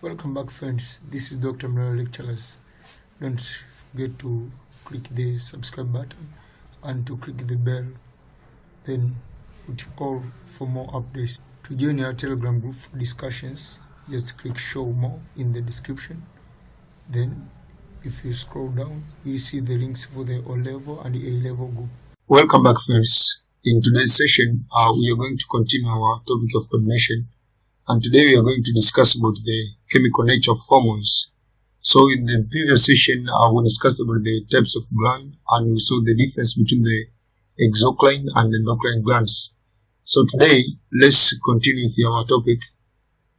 Welcome back, friends. This is Dr. Mreo Lectures. Don't forget to click the subscribe button and to click the bell. Then put all for more updates. To join our Telegram group for discussions, just click show more in the description. Then if you scroll down, you'll see the links for the O-level and the A-level group. Welcome back, friends. In today's session, we are going to continue our topic of coordination. And today we are going to discuss about the chemical nature of hormones. So in the previous session, we discussed about the types of gland and we saw the difference between the exocrine and endocrine glands. So today, let's continue with our topic.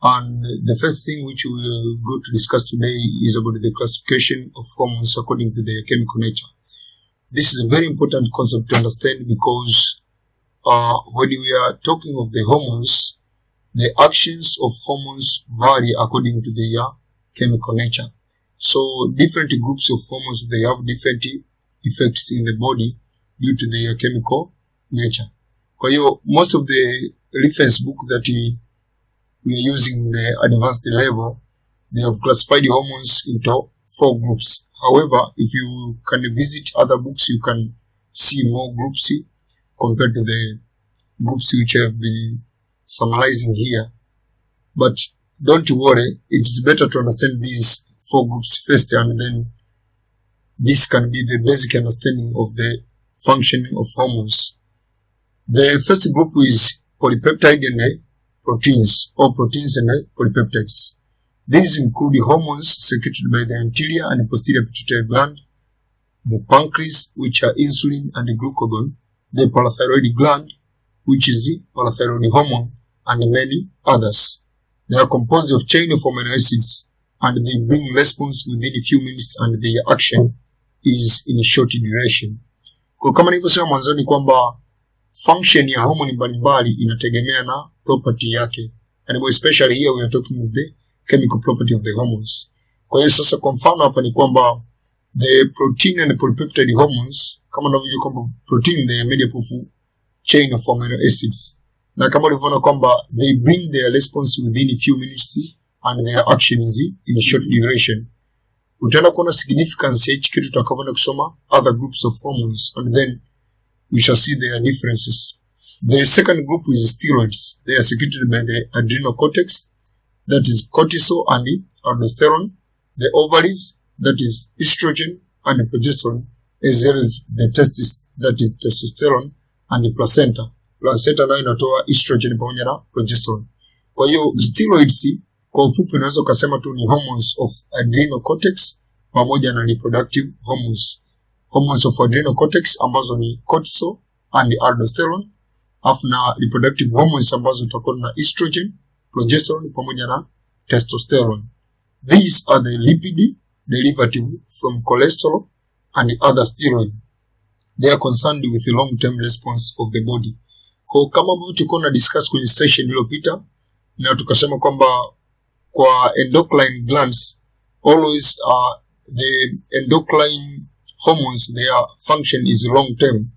And the first thing which we are going to discuss today is about the classification of hormones according to their chemical nature. This is a very important concept to understand because when we are talking of the hormones, the actions of hormones vary according to their chemical nature. So different groups of hormones, they have different effects in the body due to their chemical nature. Kwa hiyo, most of the reference book that we are using in the advanced level, they have classified the hormones into 4 groups. However, if you can visit other books, you can see more groups compared to the groups which have been summarizing here. But don't worry, it is better to understand these 4 groups first, and then this can be the basic understanding of the functioning of hormones. The first group is polypeptide and proteins, or proteins and polypeptides. These include the hormones secreted by the anterior and posterior pituitary gland, the pancreas, which are insulin and glucagon, the parathyroid gland, which is the parathyroid hormone, and many others. They are composed of chain of amino acids and they bring response within a few minutes and their action is in short duration. Kwa kama nilivyosema mwanzoni kwamba function ya hormone mbalimbali inategemea na property yake. And more especially here we are talking of the chemical property of the hormones. Kwa hiyo sasa kwa mfano hapa ni kwamba the protein and the polypeptide hormones, kama unavyojua kwamba protein they are made up of chain of amino acids. Na kama ulivyoona kwamba they bring their response within a few minutes and their action is in a short duration. Utaenda kuona significance ya hichi kitu tutakapoenda kusoma other groups of hormones and then we shall see their differences. The second group is steroids. They are secreted by the adrenal cortex, that is cortisol and aldosterone, the ovaries, that is estrogen and progesterone, as well as the testes, that is testosterone, and the placenta. Placenta nayo inatoa estrogen pamoja na progesterone. Kwa hiyo steroids kwa ufupi unaweza kusema tu ni hormones of adrenal cortex pamoja na reproductive hormones. Hormones of adrenal cortex ambazo ni cortisol and aldosterone, afu na reproductive hormones ambazo tutakuwa na estrogen, progesterone pamoja na testosterone. These are the lipid derivative from cholesterol and other steroid. They are concerned with the long-term response of the body. Kwa kama ambavyo tulikuwa na discuss kwenye session iliyopita, na tukasema kwamba kwa endocrine glands always the endocrine hormones their function is long term.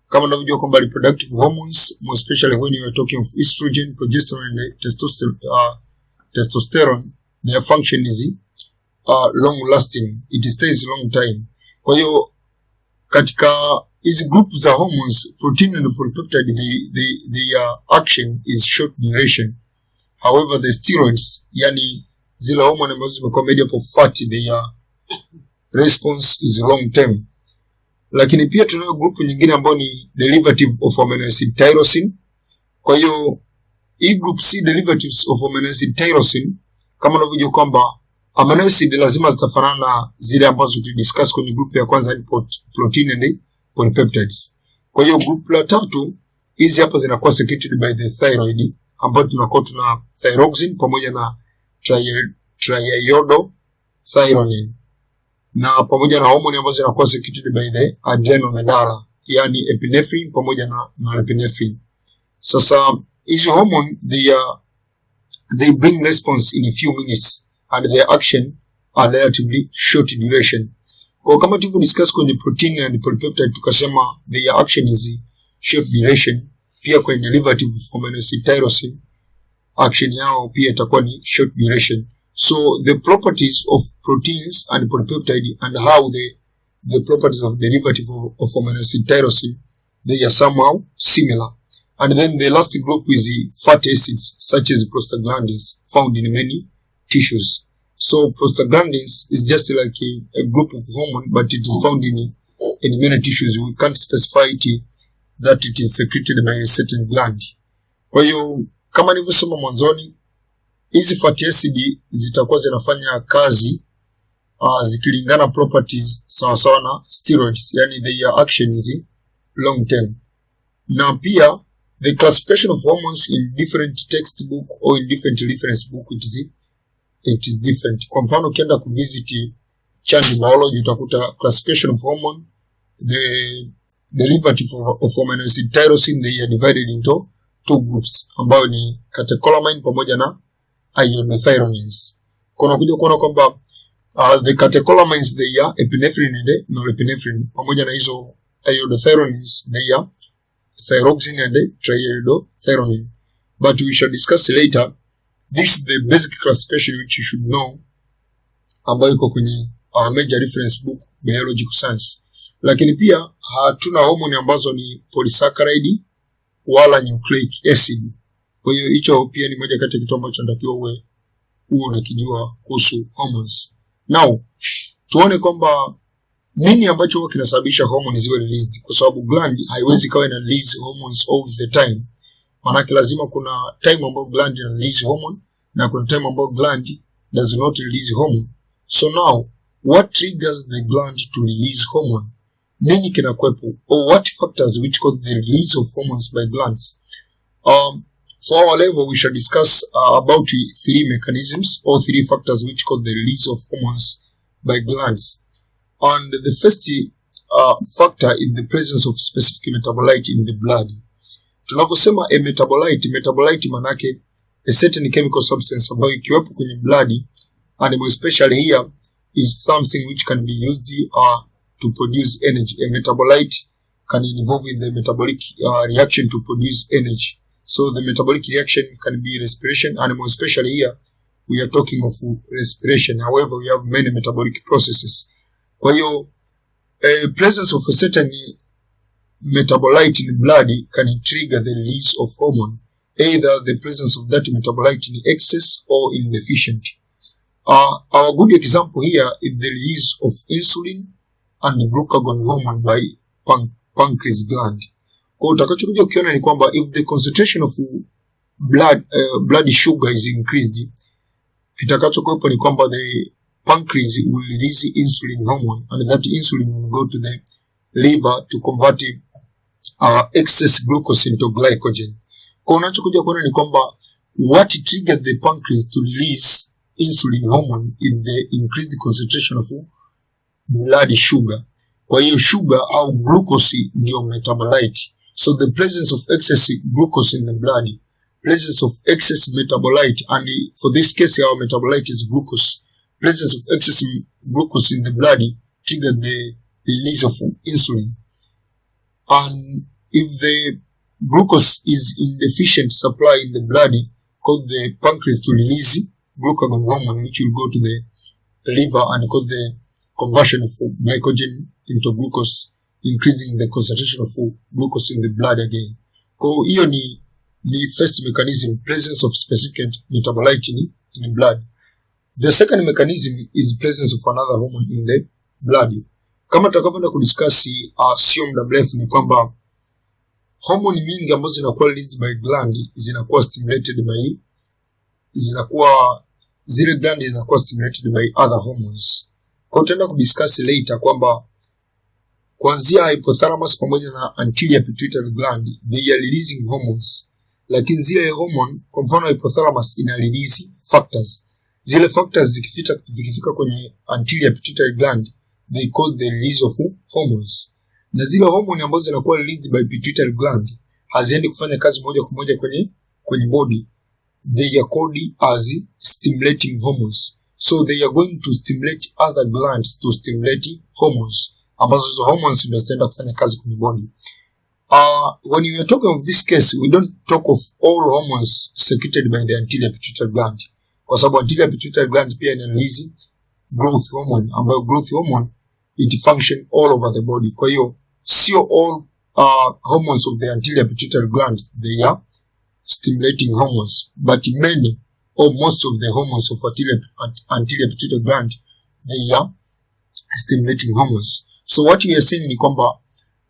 Kama unavyojua kwamba reproductive hormones, more especially when you are talking of estrogen, progesterone and testosterone, their function is long lasting. It stays long time. Kwa hiyo katika hizi group za hormones, protein and polypeptide, their action is short duration. However, the steroids, yani zile hormone ambazo zimekuwa made up of fat, their response is long term. Lakini pia tunayo group nyingine ambayo ni derivative of amino acid tyrosine. Kwa hiyo hii group C, derivatives of amino acid tyrosine, kama unavyojua kwamba amino acid lazima zitafanana na zile ambazo tulidiscuss kwenye group ya kwanza ni protein and polypeptides. Kwa hiyo group la tatu hizi hapa zinakuwa secreted by the thyroid, ambapo tunakuwa tuna thyroxine pamoja na triiodothyronine, na pamoja na hormone ambazo zinakuwa secreted by the adrenal medulla, yani epinephrine pamoja na norepinephrine. Sasa hizi hormone they bring response in a few minutes and their action are relatively short duration. Kwa kama tulivyo discuss kwenye protein and polypeptide tukasema their action is short duration, pia kwenye derivative of amino acid tyrosine action yao pia itakuwa ni short duration. So the properties of proteins and polypeptide and how the properties of derivative of amino acid tyrosine, they are somehow similar. And then the last group is the fatty acids such as prostaglandins found in many tissues. So prostaglandins is just like a group of hormone, but it is found in many tissues. We can't specify it that it is secreted by a certain gland. Kwa hiyo kama nilivyosema mwanzoni, hizi fatty acid zitakuwa zinafanya kazi zikilingana properties sawa sawa na steroids, yani their action is long term. Na pia the classification of hormones in different textbook or in different reference book, it is different. Kwa mfano ukienda kuvisit Chandi Biology utakuta classification of hormone, the derivative of amino acid tyrosine, they are divided into two groups ambayo ni catecholamine pamoja na iodothyronines. Kuna kuja kuona kwamba the catecholamines, they are epinephrine and norepinephrine, pamoja na hizo iodothyronines, they are thyroxine and triiodothyronine. But we shall discuss later. This is the basic classification which you should know, ambayo iko kwenye major reference book Biological Science. Lakini pia hatuna hormone ambazo ni polysaccharide wala nucleic acid. Kwa hiyo hicho pia ni moja kati ya kitu ambacho natakiwa uwe unakijua kuhusu hormones. Now tuone kwamba nini ambacho huwa kinasababisha hormone ziwe released, kwa sababu gland haiwezi kawa ina release hormones all the time. Maana lazima kuna time ambayo gland ina release hormone na kuna time ambayo gland does not release hormone. So now what triggers the gland to release hormone? Nini kinakwepo, or what factors which cause the release of hormones by glands? For our level, we shall discuss about 3 mechanisms or 3 factors which cause the release of hormones by glands. And the first factor is the presence of specific metabolite in the blood. Tunaposema a metabolite manake a certain chemical substance ambayo ikiwepo kwenye blood, and more especially here is something which can be used to produce energy. A metabolite can involve in the metabolic reaction to produce energy. So the metabolic reaction can be respiration, and more especially here we are talking of respiration. However, we have many metabolic processes. Kwa hiyo a presence of a certain metabolite in blood can trigger the release of hormone, either the presence of that metabolite in excess or in deficient. Our good example here is the release of insulin and glucagon hormone by pancreas gland. Kwa utakachokuja ukiona ni kwamba if the concentration of blood sugar is increased, kitakachokuwepo ni kwamba the pancreas will release insulin hormone, and that insulin will go to the liver to convert excess glucose into glycogen. Kwa unachokuja kuona ni kwamba what triggered the pancreas to release insulin hormone is the increased concentration of blood sugar. Kwa hiyo sugar au glucose ndio metabolite. So the presence of excess glucose in the blood, presence of excess metabolite, and for this case our metabolite is glucose. Presence of excess glucose in the blood triggered the release of insulin. And if the glucose is in deficient supply in the blood, cause the pancreas to release glucagon hormone, which will go to the liver and cause the conversion of glycogen into glucose, increasing the concentration of glucose in the blood again. Kwa hiyo ni first mechanism, presence of specific metabolite in the blood. The second mechanism is presence of another hormone in the blood. Kama tutakapoenda kudiscuss sio muda mrefu, ni kwamba hormone nyingi ambazo zinakuwa released by gland zinakuwa stimulated by zile gland zinakuwa stimulated by other hormones. Kwa tutaenda kudiscuss later kwamba kuanzia hypothalamus pamoja na anterior pituitary gland they are releasing hormones, lakini zile hormone, kwa mfano hypothalamus ina release factors. Zile factors zikifika kwenye anterior pituitary gland they call the release of hormones, na zile hormone ambazo zinakuwa released by pituitary gland haziendi kufanya kazi moja kwa moja kwenye body. They are called as stimulating hormones. So they are going to stimulate other glands to stimulate hormones, ambazo hizo hormones ndio zitaenda kufanya kazi kwenye body. When we are talking of this case, we don't talk of all hormones secreted by the anterior pituitary gland. kwa sababu anterior pituitary gland pia ina release growth hormone, ambayo growth hormone it function all over the body. Kwa hiyo sio all hormones of the anterior pituitary gland they are stimulating hormones, but many or most of the hormones of anterior pituitary gland they are stimulating hormones. So what we are saying ni kwamba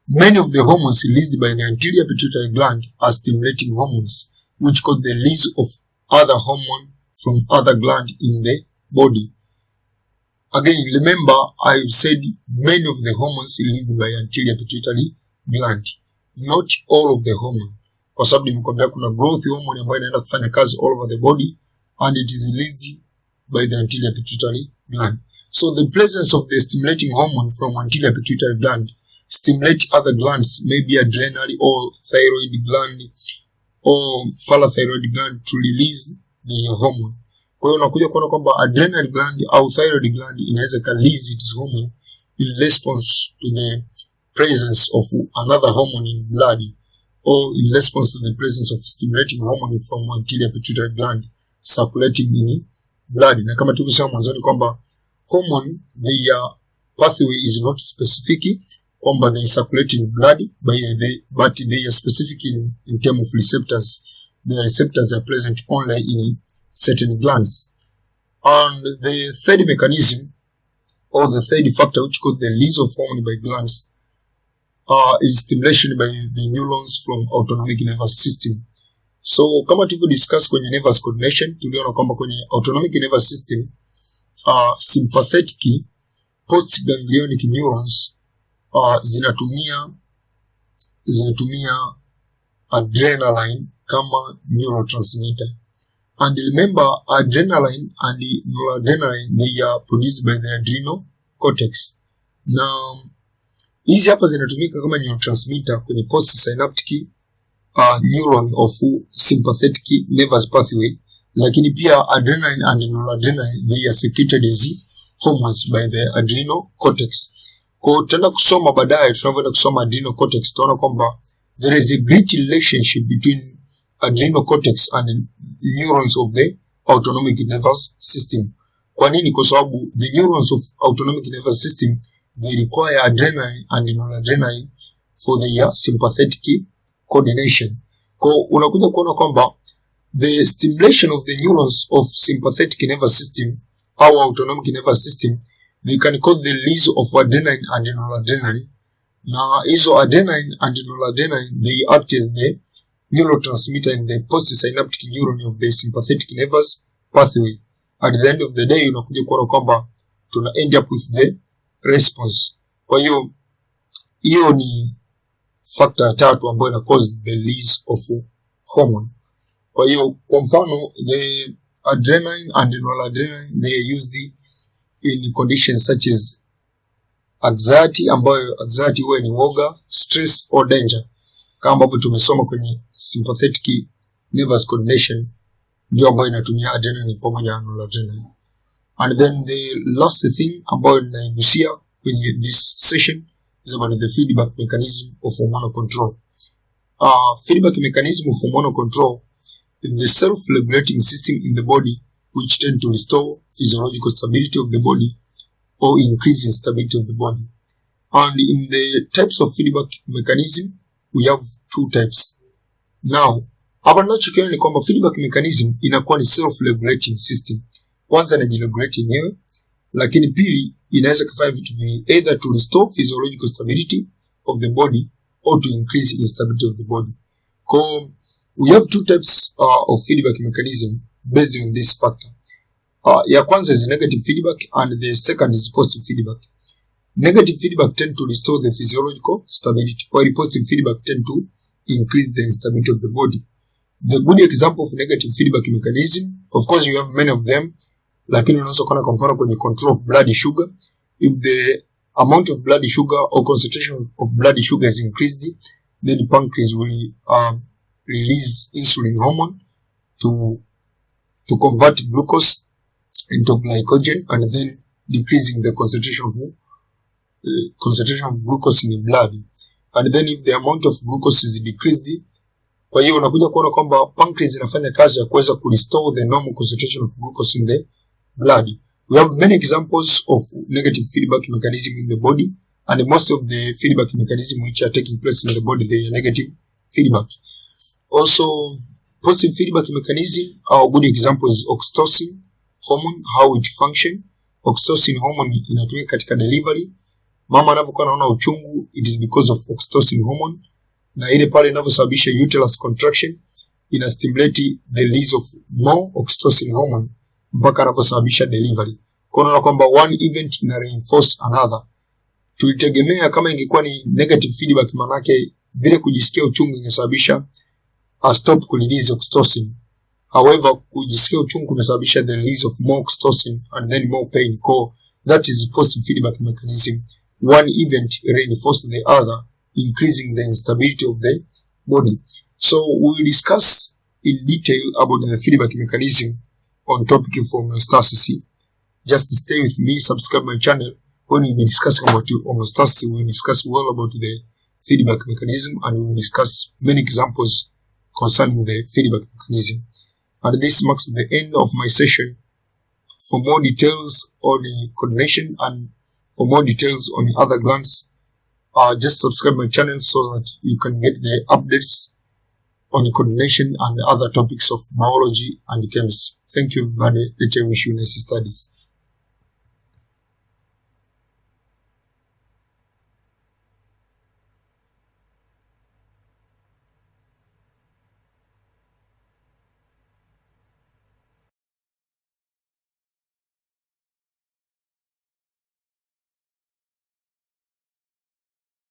many of the hormones released by the anterior pituitary gland are stimulating hormones, which cause the release of other hormone from other gland in the body. Again, remember I said many of the hormones released by anterior pituitary gland, not all of the hormone. Kwa sababu nimekwambia kuna growth hormone ambayo inaenda kufanya kazi all over the body and it is released by the anterior pituitary gland. So the presence of the stimulating hormone from anterior pituitary gland stimulate other glands, maybe adrenal or thyroid gland or parathyroid gland to release the hormone. Kwa hiyo unakuja kuona kwamba adrenal gland au thyroid gland inaweza ka release its hormone in response to the presence of another hormone in blood, or in response to the presence of stimulating hormone from anterior pituitary gland circulating in blood. Na kama tulivyosema mwanzoni kwamba hormone their pathway is not specific, kwamba they circulate in blood but they are specific in terms of receptors. The receptors are present only in certain glands. And the third mechanism or the third factor which causes the release of hormone by glands is stimulation by the neurons from autonomic nervous system. So kama tulivyo discuss kwenye nervous coordination, tuliona kwamba kwenye autonomic nervous system sympathetic postganglionic neurons zinatumia adrenaline kama neurotransmitter. And remember, adrenaline and noradrenaline, they are produced by the adrenal cortex. Now, hizi hapa zinatumika kama neurotransmitter kwenye postsynaptic neuron of sympathetic nervous pathway, lakini pia adrenaline and noradrenaline, they are secreted as hormones by the adrenal cortex. Kwa tutaenda kusoma baadaye, tunavyoenda kusoma adrenal cortex, tunaona kwamba there is a great relationship between adrenal cortex and neurons of the autonomic nervous system. Kwa nini? Kwa sababu the neurons of autonomic nervous system they require adrenaline and noradrenaline for their sympathetic coordination. Kwa unakuja kuona kwamba the stimulation of the neurons of sympathetic nervous system or autonomic nervous system, they can cause the release of adrenaline and noradrenaline. Now, hizo adrenaline and noradrenaline, they act as the neurotransmitter in the postsynaptic neuron of the sympathetic nervous pathway. At the end of the day, unakuja kuona kwamba tuna end up with the response. Kwa hiyo ni factor ya tatu ambayo ina cause the release of hormone. Kwa hiyo kwa mfano, the adrenaline and noradrenaline, they are used in conditions such as anxiety, ambayo anxiety huwa ni woga, stress or danger, kama ambavyo tumesoma kwenye sympathetic nervous coordination, ndio ambayo inatumia adrenaline pamoja na noradrenaline. And then the last thing ambayo ninaigusia kwenye this session is about the feedback mechanism of hormonal control. Feedback mechanism of hormonal control is the self-regulating system in the body which tend to restore physiological stability of the body or increase in stability of the body. And in the types of feedback mechanism, we have two types. Now, hapa ninachokiona ni kwamba feedback mechanism inakuwa ni self-regulating system. Kwanza inajiregulate yenyewe, lakini pili inaweza kufanya vitu vingi, either to restore physiological stability of the body or to increase instability of the body. So we have two types of feedback mechanism based on this factor. Ya kwanza is negative feedback and the second is positive feedback. Negative feedback tend to restore the physiological stability, while positive feedback tend to increase the instability of the body. The good example of negative feedback mechanism, of course you have many of them, lakini unaweza kuona kwa mfano kwenye control of blood sugar. If the amount of blood sugar or concentration of blood sugar is increased, then pancreas will release insulin hormone to convert glucose into glycogen and then decreasing the concentration of glucose in the blood. And then if the amount of glucose is decreased, Kwa hiyo unakuja kuona kwamba pancreas inafanya kazi ya kuweza kurestore the normal concentration of glucose in the blood. We have many examples of negative feedback mechanism in the body, and most of the feedback mechanism which are taking place in the body, they are negative feedback. Also, positive feedback mechanism, our good example is oxytocin hormone, how it function. Oxytocin hormone inatumika katika delivery. Mama anapokuwa anaona uchungu, it is because of oxytocin hormone, na ile pale inavyosababisha uterus contraction ina stimulate the release of more oxytocin hormone mpaka anavyosababisha delivery. Kwa unaona kwamba one event ina reinforce another. Tulitegemea kama ingekuwa ni negative feedback, manake vile kujisikia uchungu ingesababisha a stop ku release oxytocin. However, kujisikia uchungu kumesababisha the release of more oxytocin and then more pain. That is positive feedback mechanism. One event reinforces the other, increasing the instability of the body. So we will discuss in detail about the feedback mechanism on topic for homeostasis. Just stay with me, subscribe my channel. When we will be discussing about homeostasis, we will discuss well about the feedback mechanism, and we will discuss many examples concerning the feedback mechanism. And this marks the end of my session. For more details on coordination and for more details on other glands, just subscribe my channel so that you can get the updates on coordination and other topics of biology and chemistry. Thank you, everybody. Let me wish you nice studies.